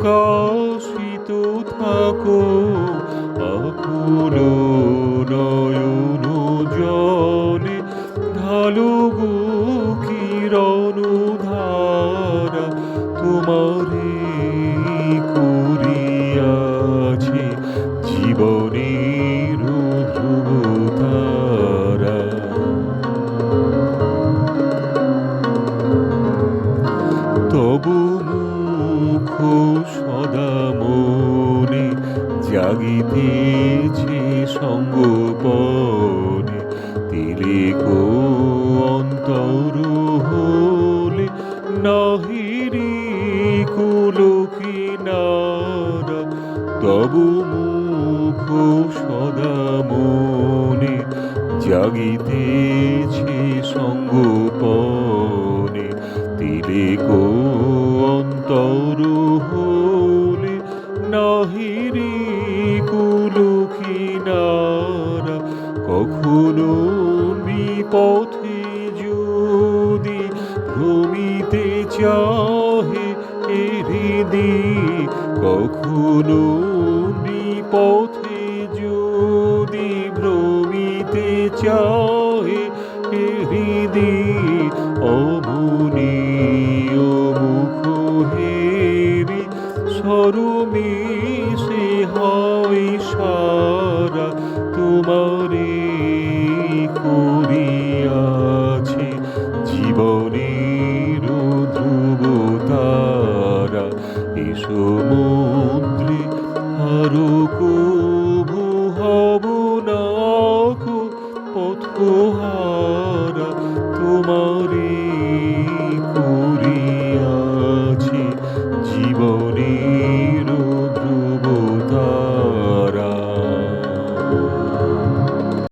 প্রকাশিত থাকো আকুল নয়ন জলে, ঢালো গো কিরণ ধারা, তোমারে করিয়াছে জীবনের ধ্রুব তারা। তবু মুখ সদা মনে জাগিতেছে সঙ্গোপনে, তিলক অন্তর হলে নাহিরি কুল কিনারা। তবু মুখ সদা মনে জাগিতেছে সঙ্গোপনে, তিলক অন্তর হলে নাহিরি কুল কিনারা। কখনো বিপথে যদি ভ্রমিতে চাহে এ হৃদয়, কখনো বিপথে যদি ভ্রমিতে চাহে এ হৃদয়, অমনীয় মুখ হেরি সরমে সে হয়